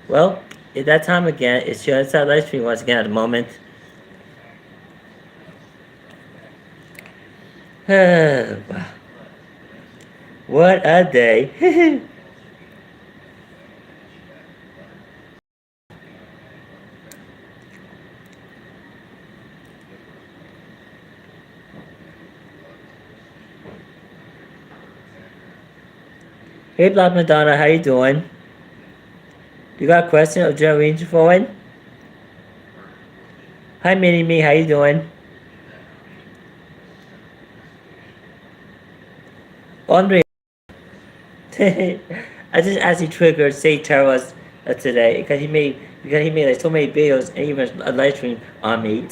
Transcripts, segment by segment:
Well, at that time again, it's showing inside live stream once again at the moment. What a day. Hey Black Madonna, how you doing? You got a question or general reading for it? Hi Mini Me, how you doing? Andre, I just actually triggered Say Terrace today because he made like so many videos and even a live stream on me.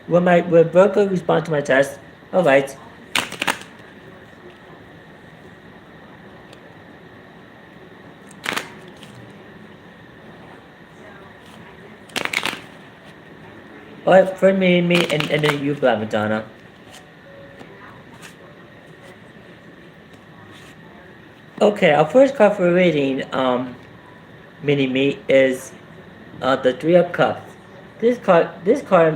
Will Burger respond to my test? Alright. Alright, for me and then you Black Madonna. Okay, our first card for reading, Mini Me is the Three of Cups. This card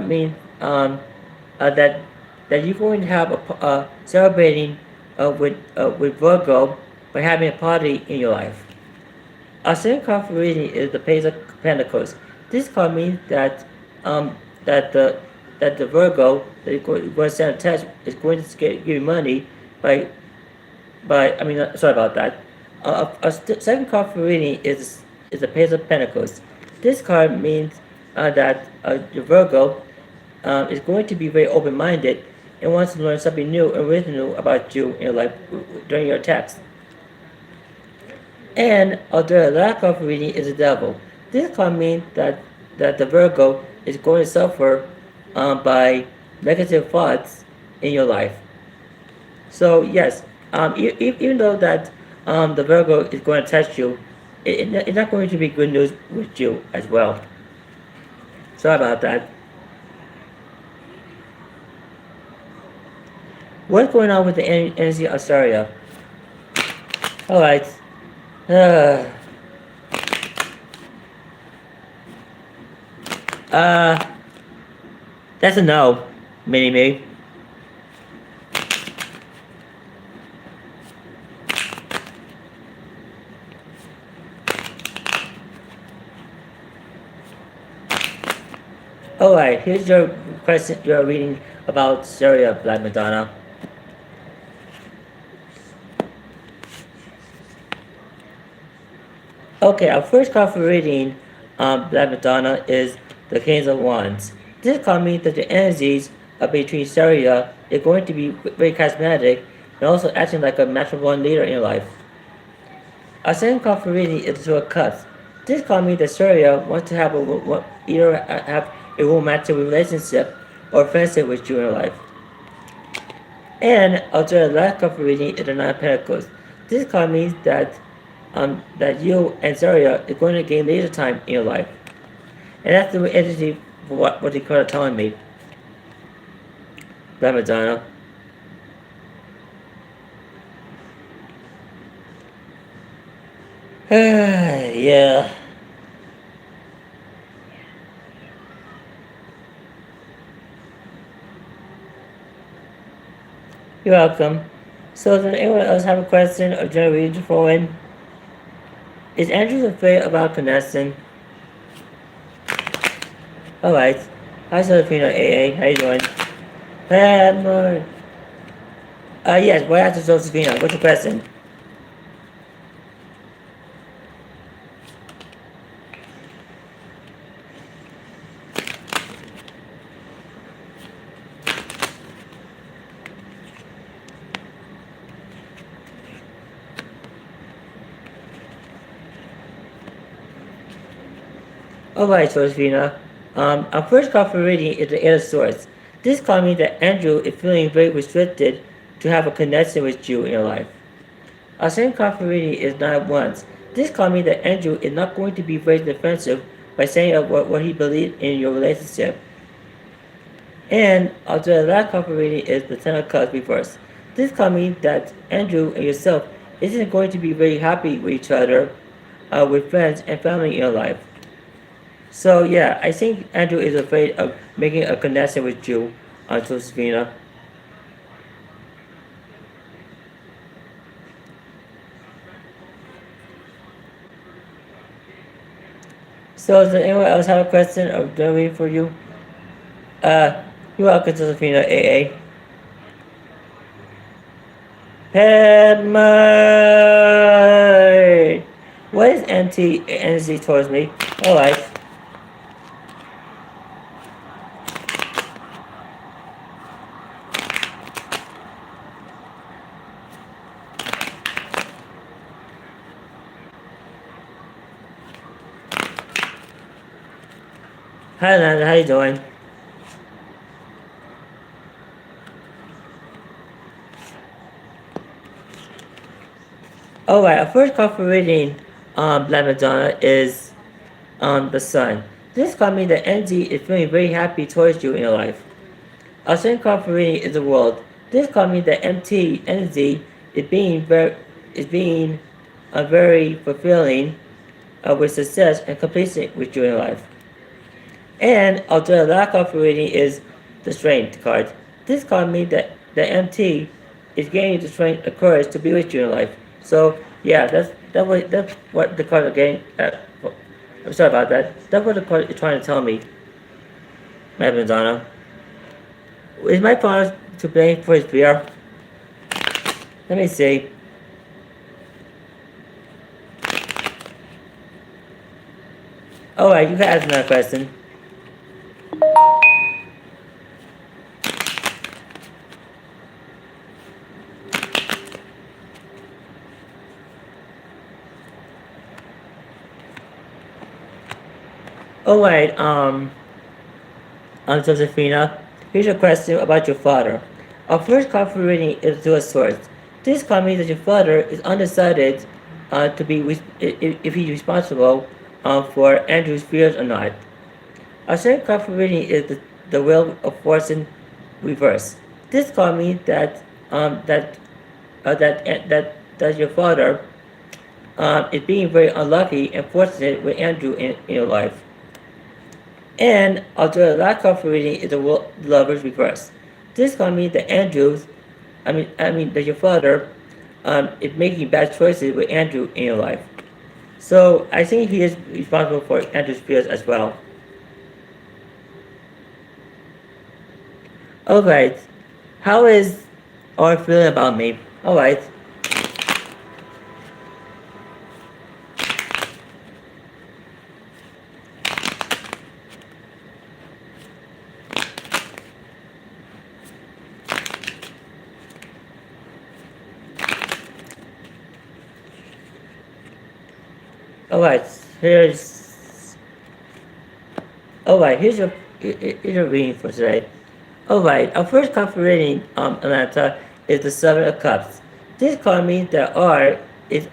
means that you're going to have a celebrating with Virgo by having a party in your life. Our second card for reading is the Page of Pentacles. This card means that um that the that the Virgo that you're going to send a text is going to give you money by sorry about that. Second card for reading is the Page of Pentacles. This card means that the Virgo is going to be very open-minded and wants to learn something new and original about you in your life during your text. And the last card for reading is the Devil. This card means that the Virgo is going to suffer by negative thoughts in your life. So yes, even though that the Virgo is going to test you, it's not going to be good news with you as well. Sorry about that. What's going on with the energy of Saria? Alright. Uh, uh, that's a no, Mini-Me. Alright, here's your question, your reading about Saria, Black Madonna. Okay, our first card for reading Black Madonna is the Kings of Wands. This card means that the energies between Saria are going to be very charismatic and also acting like a natural born leader in your life. Our second card for reading is the Two of Cups. This card means that Saria wants to have either have a romantic relationship or friendship with you in your life. And also the last card for reading is the Nine of Pentacles. This card means that you and Zaria are going to gain later time in your life. And that's the entity for what the card are telling me. Bye, Madonna. Yeah. You're welcome. So does anyone else have a question or general reading for in? Is Andrew afraid about connection? Alright. Hi Filipino AA, how you doing? More. Yes, why after Josephina? What's the question? Alright, Josephina. Our first card for reading is the Eight of Swords. This card means that Andrew is feeling very restricted to have a connection with you in your life. Our second card for reading is Nine of Wands. This card means that Andrew is not going to be very defensive by saying what he believes in your relationship. And the last card for reading is the Ten of Cups reversed. This card means that Andrew and yourself isn't going to be very happy with each other with friends and family in your life. So yeah, I think Andrew is afraid of making a connection with you, Josephina. So does anyone else have a question or doing for you? Uh, you're welcome, Josephina AA. Padma! What is anti-energy towards me? Alright. Hi Lana, how you doing? Alright, our first card for reading Black Madonna is the sun. This card means that energy is feeling very happy towards you in your life. Our second card for reading is the world. This card means that empty energy is being very fulfilling with success and completion with you in life. And although the last card for reading is the strength card. This card means that the MT is gaining the strength and courage to be with you in life. So yeah, that's what the card again. I'm sorry about that. That's what the card is trying to tell me, Madam Donna. Is my father to blame for his fear? Let me see. Alright, you can ask another question. Alright, Josephina, here's a question about your father. Our first card for reading is Two of Swords. This card means that your father is undecided to be if he's responsible for Andrew's fears or not. Our second card for reading is the Wheel of Fortune reverse. This card means that that your father is being very unlucky and fortunate with Andrew in your life. And although the last card for reading is the Lover's reverse. This card means that that your father is making bad choices with Andrew in your life. So I think he is responsible for Andrew's fears as well. Alright, how is our feeling about me? Alright. Alright, here's your reading for today. Alright, our first card for reading, Atlanta, is the Seven of Cups. This card means that R is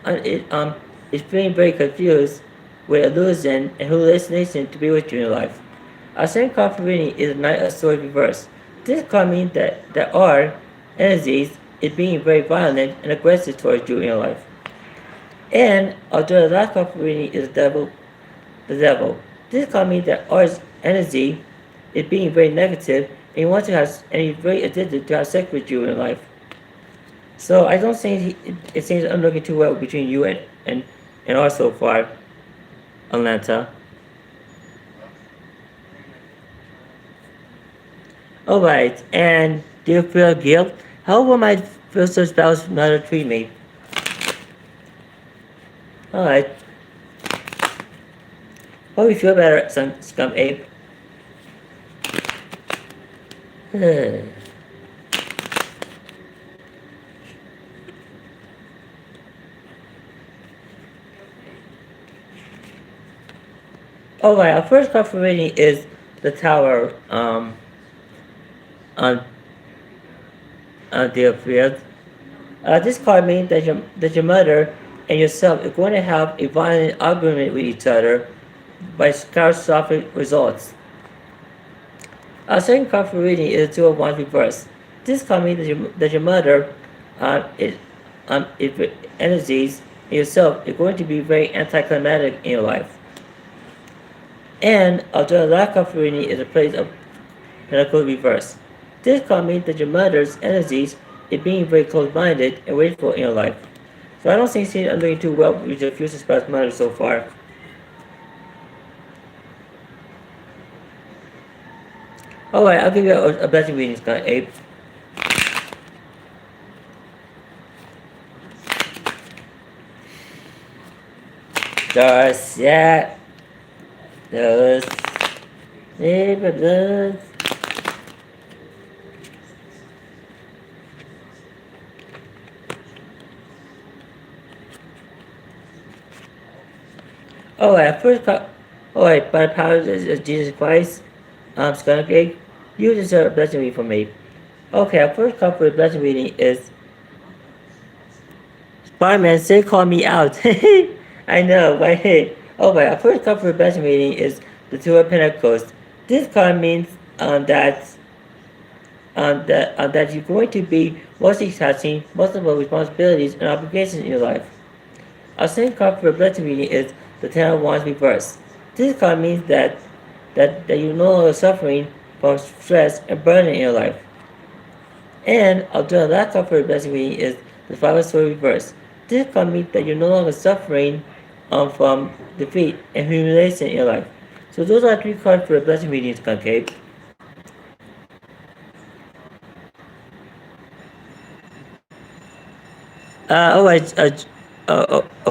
feeling very confused with illusion and hallucination to be with you in life. Our second card for reading is the Knight of Swords reverse. This card means that R energies is being very violent and aggressive towards you in your life. And although the last card for reading is the devil. This card means that R's energy is being very negative and he wants to have and he's very addicted to have sex with you in life. So I don't think it seems I'm looking too well between you and R so far, Atlanta. Alright, and do you feel guilt? How will my future spouse not treat me? Alright. Hope you feel better, scum ape. Alright, our first card for reading is the Tower on the field. This card means that your mother and yourself are going to have a violent argument with each other by catastrophic results. Our second card for reading is the Two of Wands reverse. This card means that your mother is energies yourself is going to be very anticlimactic in your life. And although the lack of reading is a place of pinnacle reverse. This could mean that your mother's energies is being very close-minded and wasteful in your life. So I don't think she's doing too well with your future spouse mother so far. Alright, I'll give you a blessing reading, Scott Abe. Just yet. Those. Those. Alright, alright, by the power of Jesus Christ, Scott Abe, you deserve a blessing reading from me. Okay, our first call for the blessing reading is Spider-Man still call me out. I know, right? Oh, my, our first card for the blessing reading is the Two of Pentacles. This card means that you're going to be multitasking multiple responsibilities and obligations in your life. Our second card for the blessing reading is the Ten of Wands reversed. This card means that you're no longer suffering from stress and burden in your life. And although the last card for the blessing reading is the Five of Swords reversed. This card means that you're no longer suffering from defeat and humiliation in your life. So those are three cards for the blessing readings, Concave. Alright,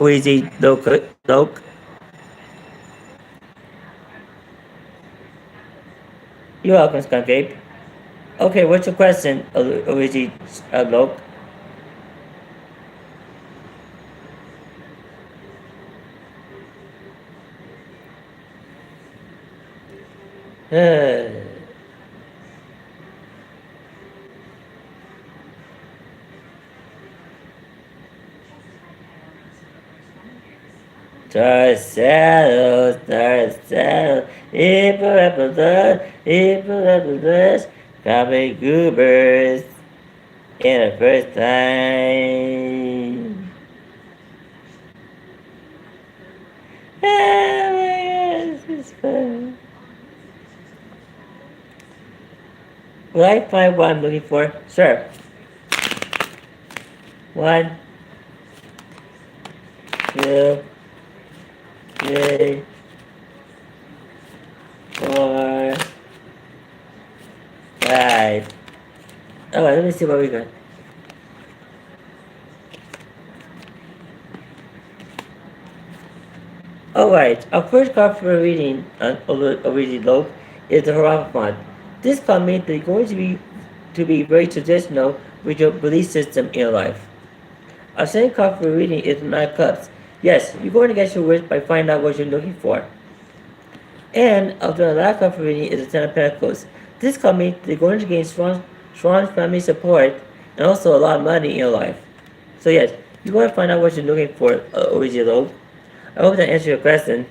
Easy, Loke. You're welcome, Concave. Okay, what's your question, Easy, Loke? Dark shadows, evil episodes, comic goobers, in the first time. This is fun. Will I find what I'm looking for? Sure. 1, 2, 3, 4, 5. Alright, let me see what we got. Alright, our first card for reading low is the Hierophant. This card means that you're going to be very traditional with your belief system in your life. Our second card for reading is the Nine of Cups. Yes, you're going to get your wish by finding out what you're looking for. And the last card for reading is the Ten of Pentacles. This card means that you're going to gain strong family support and also a lot of money in your life. So yes, you're going to find out what you're looking for, Low. I hope that answers your question.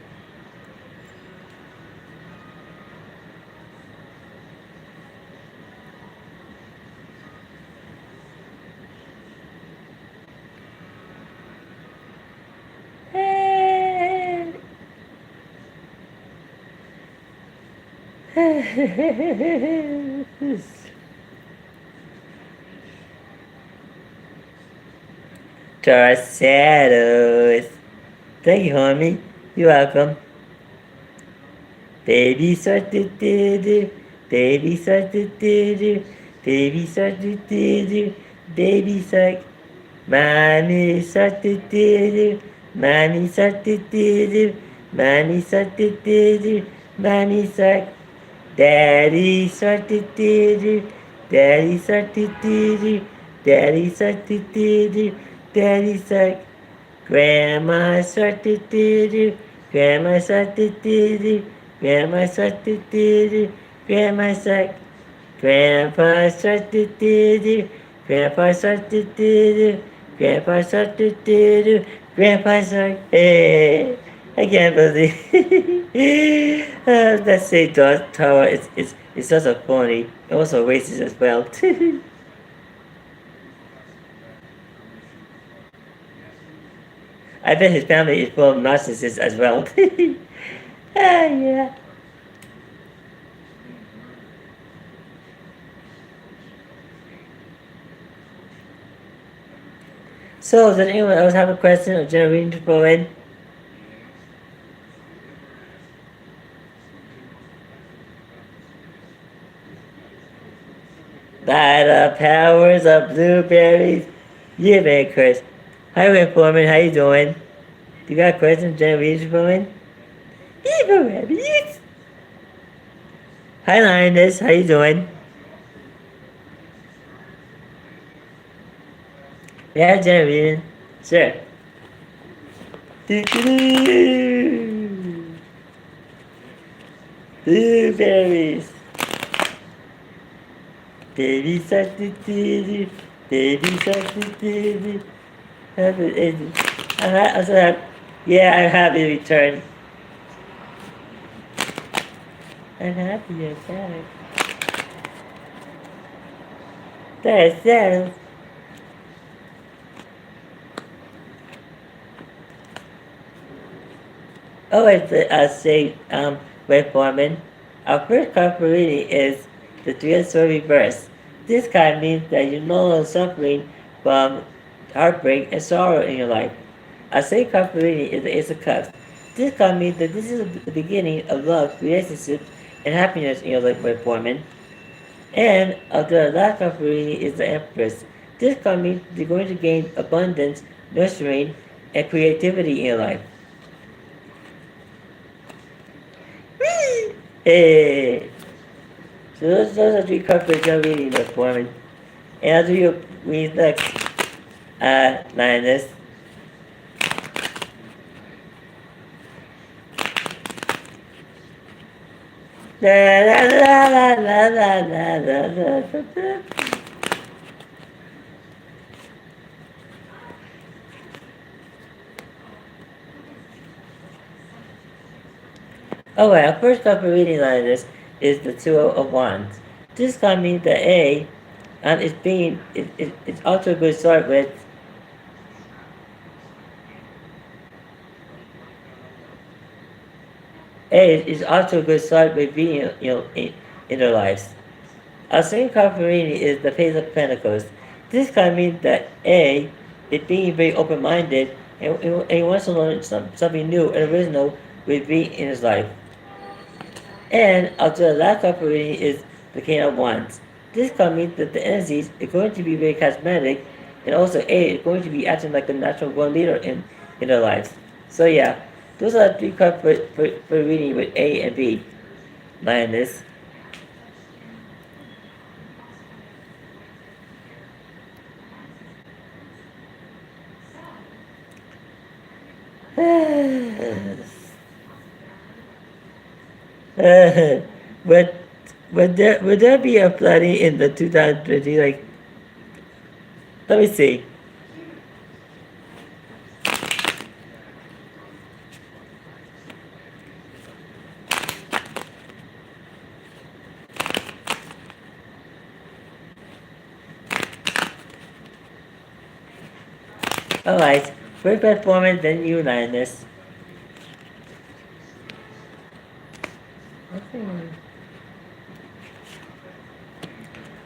Dark shadows. Thank you, homie. You're welcome. Baby shark do do do. Baby shark do do do. Baby shark do do do. Baby shark. Mommy shark do do do. Mommy shark do do do. Mommy shark do do do. Mommy shark. Daddy shark do do do. Daddy shark do do do. Daddy shark do do do. Daddy shark. Grandma shark do do do. Grandma shark do do do. Grandma shark do do do. Grandma shark. Grandpa shark do do do. Grandpa shark do do do. Grandpa shark do do do. Grandpa shark. Hey, I can't believe that say tower is such a funny and also racist as well. I bet his family is full of narcissists as well. Yeah. So, does anyone else have a question or general reading to throw in? By the powers of blueberries. Yeah, man, Chris. Hi, Red Foreman. How you doing? You got questions, general reading to throw in? Evil rabbits. Hi, Lioness. How you doing? Yeah, general reading. Sure. Blueberries. Baby shark doo doo, baby shark doo doo. I also have, yeah, I'm happy to return. I'm happy you're back. That's that. Oh, I say, Ray Foreman. Our first card for reading is the Three of Swords reverse. This card means that you're no longer suffering from heartbreak and sorrow in your life. Our second card for reading is the Ace of Cups. This card means that this is the beginning of love, relationships, and happiness in your life, Ray Foreman. And the last card for reading is the Empress. This card means you're going to gain abundance, nurturing, and creativity in your life. Hey! So those are three cards for your reading, Ray Foreman. And I'll do your readings next, Lioness. La la la la la la la la la. Alright, our first card for reading Lioness is the Two of Wands. This card means that A it's also a good start with A is also a good start with being in their lives. Our second card for reading is the Page of Pentacles. This card means that A is being very open-minded and he wants to learn something new and original with being in his life. And the last card for reading is the King of Wands. This card means that the energies are going to be very charismatic, and also A is going to be acting like a natural born leader in their lives. So yeah, those are the three cards for reading with A and B. Lioness. but would there be a flooding in the 2020? Like, let me see. Alright, first performance, then you, Lioness.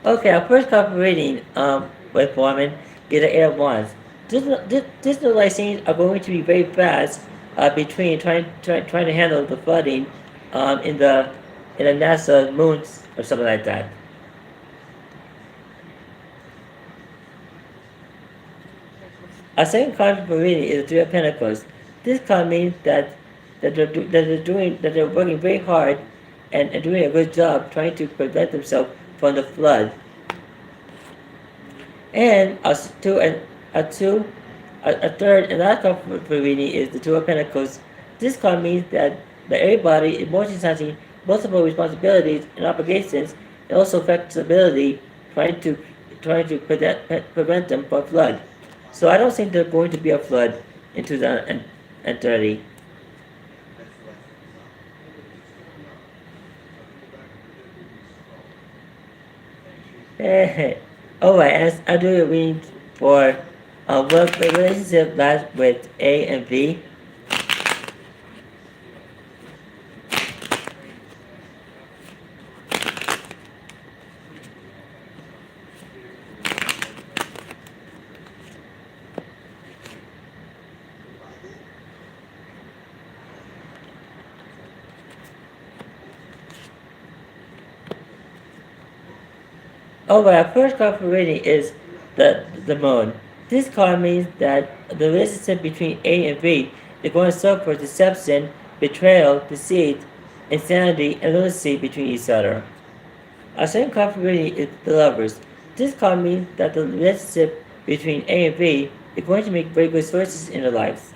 Okay, our first card for reading, with Foreman is the Eight of Wands. This like scenes are going to be very fast, between trying to handle the flooding, in the NASA moons or something like that. Our second card for reading is the Three of Pentacles. This card means that they're working very hard and doing a good job trying to prevent themselves from the flood. And a third and last card for reading is the Two of Pentacles. This card means that everybody is multitasking multiple responsibilities and obligations, and also flexibility, trying to prevent them from flood. So I don't think there's going to be a flood in 2030. Alright, I'll do a reading for Will the relationship last with A and B? Oh, well, our first card for reading is the moon. This card means that the relationship between A and B is going to suffer deception, betrayal, deceit, insanity, and lunacy between each other. Our second card for reading is the lovers. This card means that the relationship between A and B is going to make very good choices in their lives.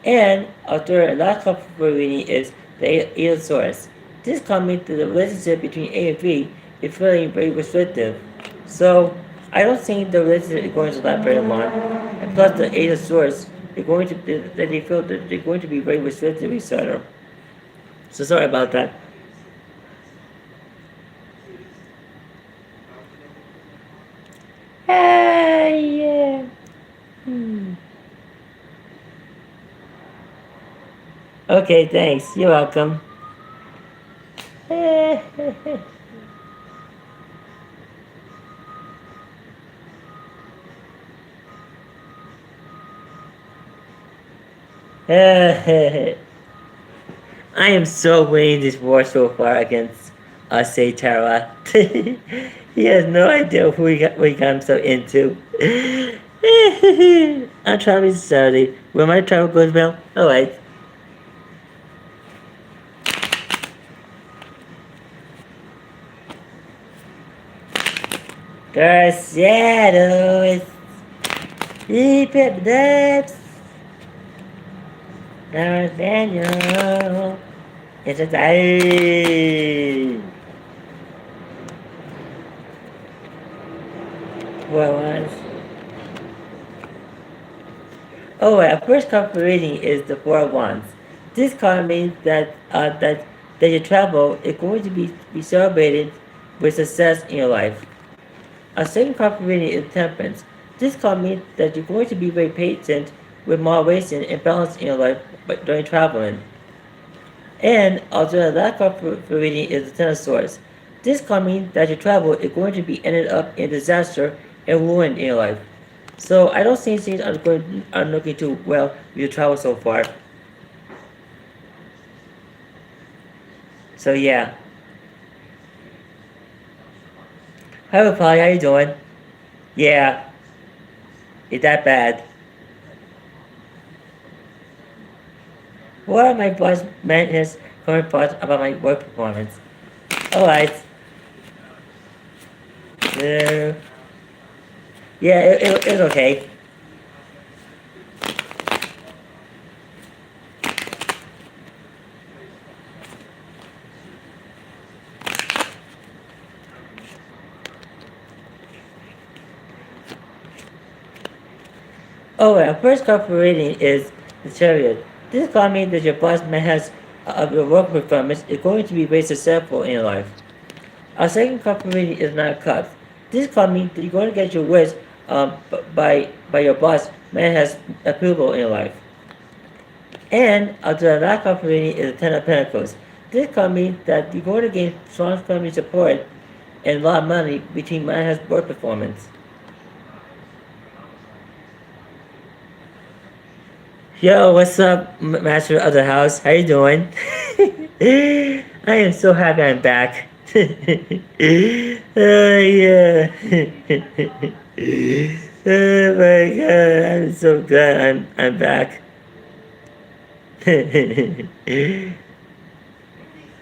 And our third and last card for reading is the Eight of Swords. This card means that the relationship between A and B is feeling very restrictive. So I don't think the relationship is going to last very long. And plus the Eight of Swords, they're going to they feel that they're going to be very restrictive with each other. So sorry about that. Yeah. Okay, thanks. You're welcome. I am so winning this war so far against Tara. He has no idea who he got himself into. I'm traveling Saturday. Will my travel goes well? Alright. The shadows. Deep in the depths. Nathaniel. It's a day. What was? Oh, our first card for reading is the Four of Wands. This card means that that your travel is going to be celebrated with success in your life. Our second card for reading is Temperance. This card means that you're going to be very patient with moderation and balance in your life during traveling. And also the last card for reading is the Ten of Swords. This card means that your travel is going to be ended up in disaster and ruin in your life. So I don't think things are looking too well with your travel so far. So yeah. Hi Polly, how you doing? Yeah. It's that bad. What are my boss man his current thoughts about my work performance? Alright. Yeah, it's okay. Oh, our first card for reading is the Chariot. This card means that your boss man has of your work performance is going to be very successful in your life. Our second card for reading is Nine of Cups. This card means that you're going to get your wish by your boss man has approval in your life. And the last card for reading is the Ten of Pentacles. This card means that you're going to gain strong family support and a lot of money between man has work performance. Yo, what's up, Master of the House? How you doing? I am so happy I'm back. Yeah. Oh my god, I'm so glad I'm back.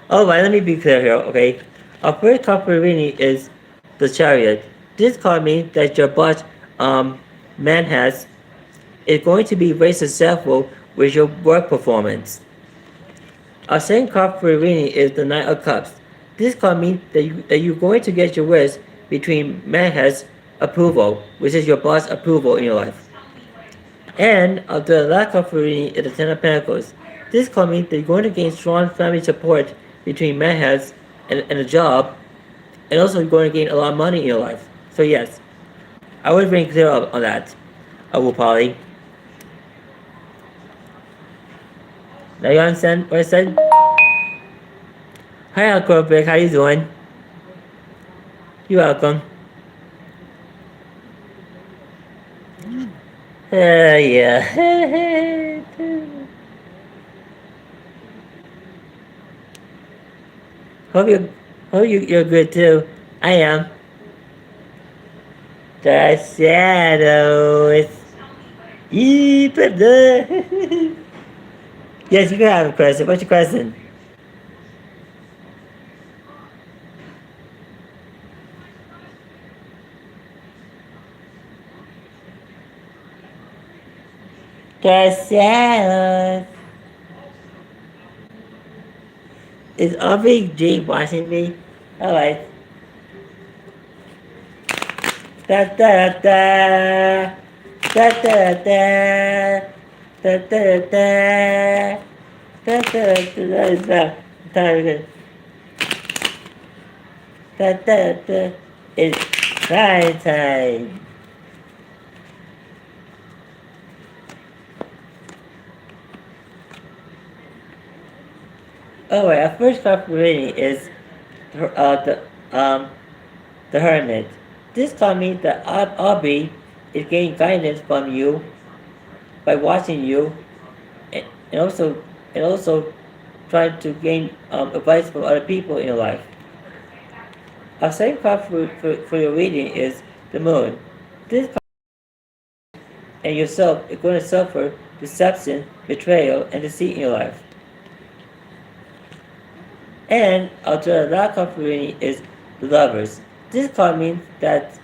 Oh, but let me be clear here, okay? Our first card for reading is the Chariot. This card means that your boss, man has is going to be very successful with your work performance. Our second card for reading is the Knight of Cups. This card means that you're going to get your wish between man's approval, which is your boss approval in your life. And the last card for reading is the Ten of Pentacles. This card means that you're going to gain strong family support between man's and a job, and also you're going to gain a lot of money in your life. So yes. I was very clear on that. Oh, Polly. Now you understand what I said? Hi, Uncle Rick. How you doing? You're welcome. Yeah. hope you, you're good too. I am. The shadows. Even the. Yes, you can have a question. What's your question? The shadows. Is Aubrey G watching me? Alright. Da da da. Da da da. Da da da. Da da da da. Da da da da. It's night time. Alright, our first card reading is the Hermit. This card means that Aubrey is getting guidance from you by watching you, and also trying to gain advice from other people in your life. Our second card for your reading is the Moon. This card and yourself is going to suffer deception, betrayal, and deceit in your life. And the last card for reading is the Lovers. This card means that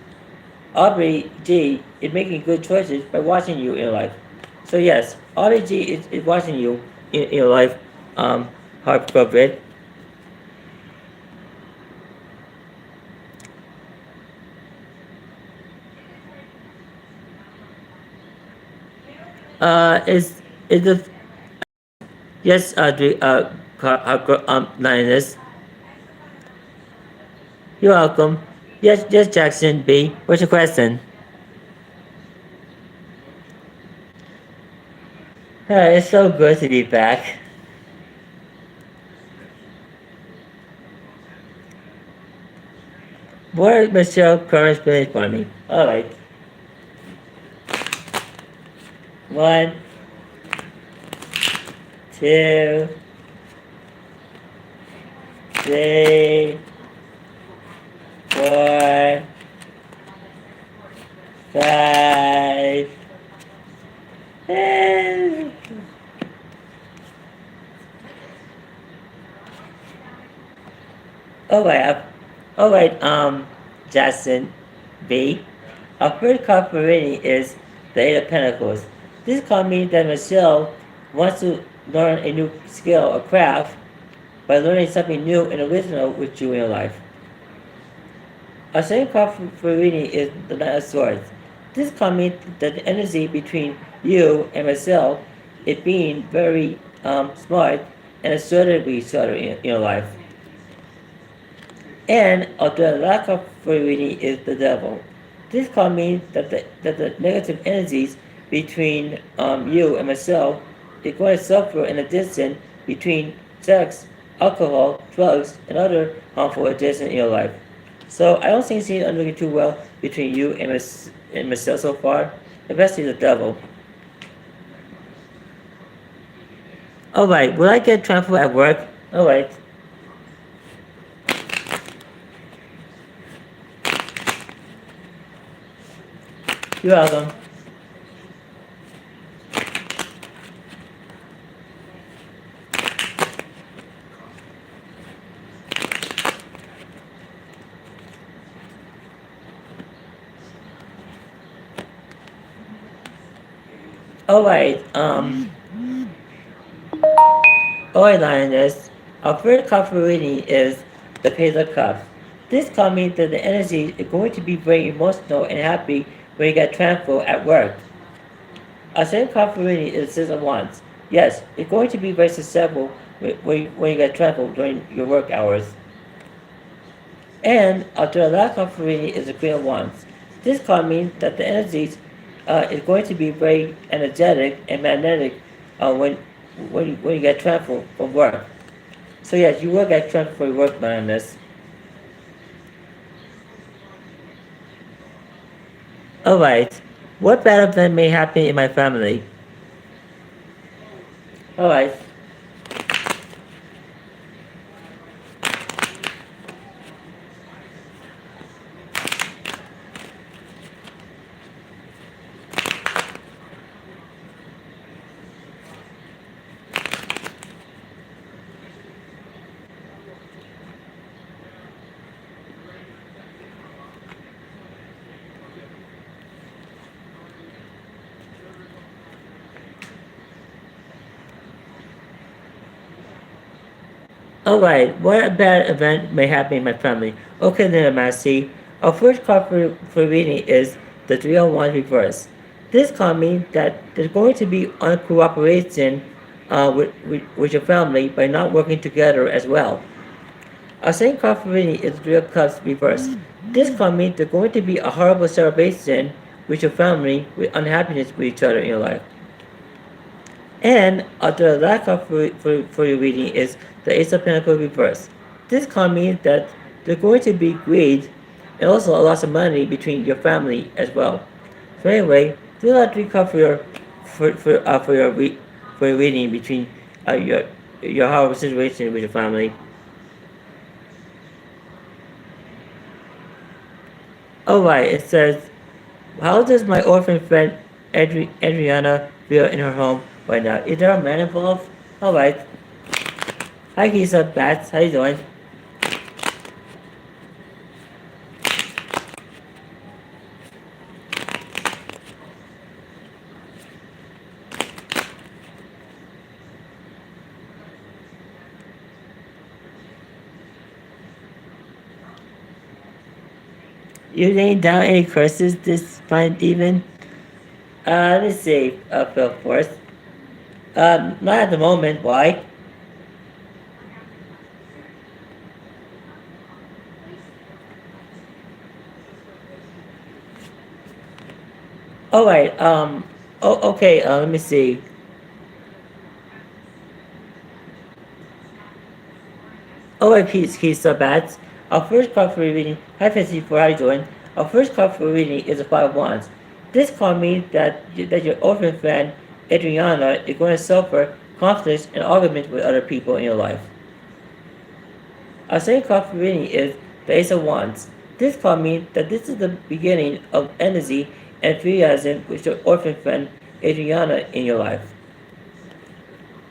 Aubrey G is making good choices by watching you in your life. So yes, Aubrey G is watching you in your life, heartbroken. Is the yes, Lioness. You're welcome. Yes, Jackson B. What's your question? It's so good to be back. Where Michelle Current's playing for me? Alright. 1, 2, 3, 4, 5, and alright, Jackson B. Our first card for reading is the Eight of Pentacles. This card means that Michelle wants to learn a new skill or craft by learning something new and original with you in your life. Our second card for reading is the Knight of Swords. This card means that the energy between you and Michelle is being very smart and assertively in your life. And the lack of free reading is the devil. This card means that the negative energies between you and myself is going to suffer an addiction between sex, alcohol, drugs, and other harmful additions in your life. So I don't think it's looking too well between you and myself so far, especially the devil. Alright, will I get transfer at work? Alright. You're welcome. Alright, alright, Lioness. Our first card for reading is the Page of Cups. This card means that the energy is going to be very emotional and happy when you get transferred at work. Our second card for reading is the Six of Wands. Yes, it's going to be very successful when you get transferred during your work hours. And our last card for reading is the Queen of Wands. This card means that the energies is going to be very energetic and magnetic when you get transferred from work. So yes, you will get transferred for your work on this. Alright, what bad event may happen in my family? Alright. Alright, what bad event may happen in my family? Okay then, Massey. Our first card for reading is the 301 reverse. This card means that there's going to be uncooperation with your family by not working together as well. Our second card for reading is Three of Cups reverse. This card means there's going to be a horrible celebration with your family with unhappiness with each other in your life. And the last card for your reading is the Ace of Pentacles reverse. This card means that there's going to be greed and also a loss of money between your family as well. So anyway, do not three card for your reading between your horrible situation with your family. Alright, it says, how does my orphan friend Adriana feel in her home right now? Is there a man involved? Alright. Hi Kisa, Bats, how you doing? You laying down any curses this fine demon? Let's see, Phil Forth. Not at the moment, why? Alright, okay, let me see. Alright, peace, bats. Our first card for reading, hi Fancy, for how you doing? Our first card for reading is the Five of Wands. This card means that your orphan friend, Adriana, is going to suffer conflicts and arguments with other people in your life. Our second card for reading is the Ace of Wands. This card means that this is the beginning of energy and enthusiasm with your orphan friend, Adriana, in your life.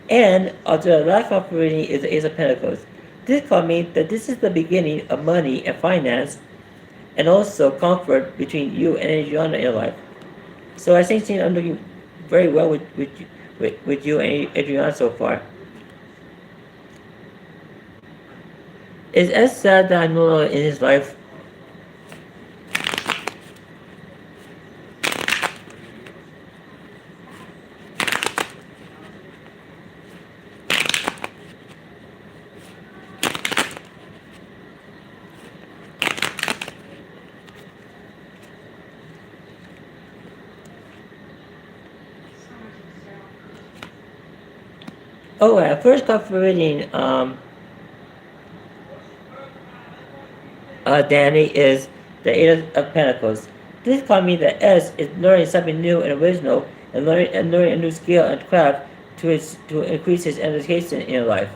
And the last card for reading is the Ace of Pentacles. This card means that this is the beginning of money and finance and also comfort between you and Adriana in your life. So I think I'm looking very well with you and Adriana so far. It's as sad that I'm no longer in his life. Oh, first card for reading, Danny, is the Eight of Pentacles. This card means that S is learning something new and original and learning a new skill and craft to increase his education in your life.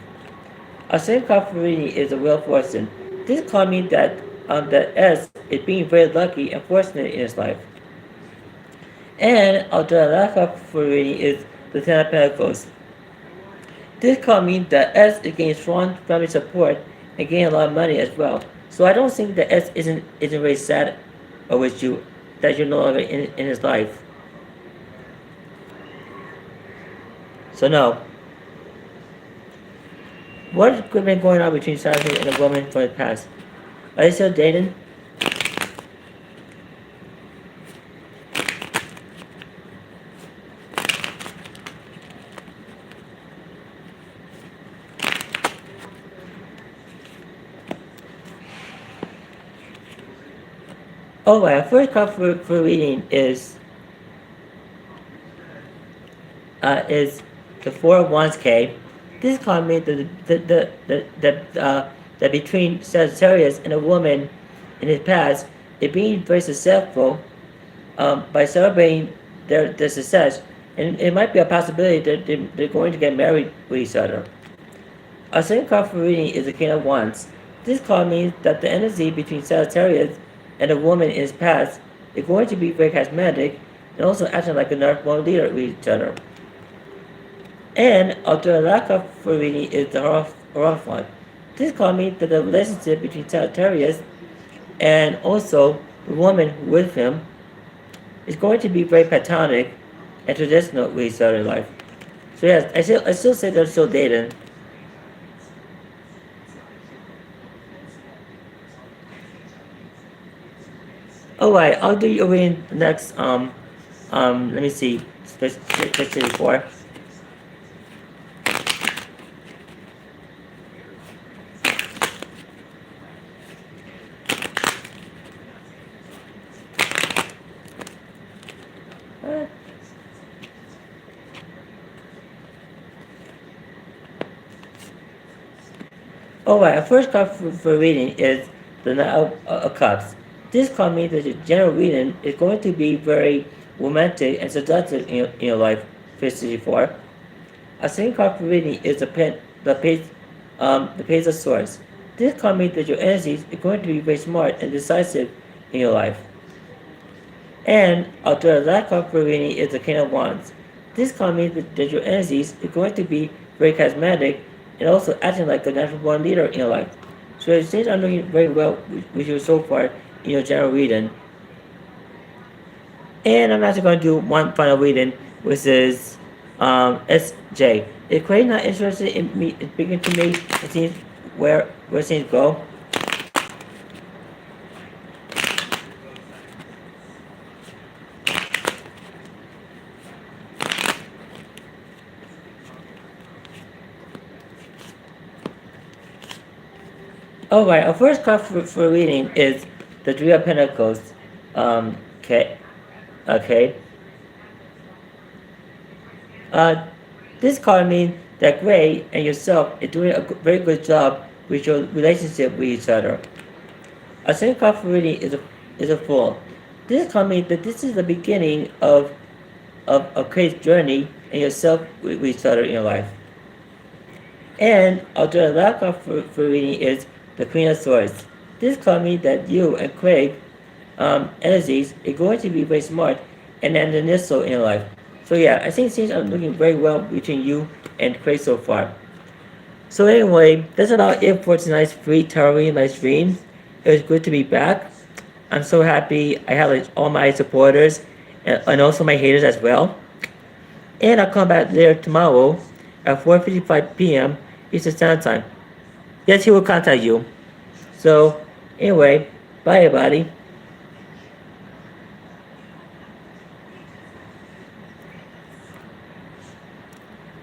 Our second card for reading is the Wheel of Fortune. This card means that S is being very lucky and fortunate in his life. And the last card for reading is the Ten of Pentacles. This card means that S is getting strong family support and getting a lot of money as well. So I don't think that S isn't very sad with you that you're no longer in his life. So no. What could have been going on between Saturday and a woman from the past? Are they still dating? Oh, my first card for reading is the Four of Wands K. This card means that between Sagittarius and a woman in his past, it being very successful by celebrating their success, and it might be a possibility that they're going to get married with each other. Our second card for reading is the King of Wands. This card means that the energy between Sagittarius and a woman in his past is going to be very charismatic and also acting like a nurturing leader with each other. And our third card for reading is the Hierophant. This card means that the relationship between Sagittarius and also the woman with him is going to be very platonic and traditional with each other in life. So yes, I still say they're still dating. Alright, I'll do your reading next, let me see, especially 4. Alright, our first card for reading is the Knight of Cups. This card means that your general reading is going to be very romantic and seductive in your life, 54. A second card for reading is the Page of Swords. This card means that your energies are going to be very smart and decisive in your life. And our third card for reading is the King of Wands. This card means that your energies are going to be very charismatic and also acting like a natural born leader in your life. So things are looking very well with you so far in your general reading. And I'm actually going to do one final reading, which is SJ. If Craig not interested in me speaking to me and seeing where things go. Alright, our first card for reading is the Three of Pentacles. Okay. This card means that Gray and yourself are doing a very good job with your relationship with each other. Our second card for reading is a Fool. This card means that this is the beginning of a Gray's journey and yourself with each other in your life. And our last card for reading is the Queen of Swords. This card means that you and Craig energies are going to be very smart and initial in your life. So yeah, I think things are looking very well between you and Craig so far. So anyway, that's about it for tonight's free tarot reading live stream. It was good to be back. I'm so happy I have like, all my supporters and also my haters as well. And I'll come back there tomorrow at 4:55 p.m. Eastern Standard Time. Yes, he will contact you. So anyway, bye everybody.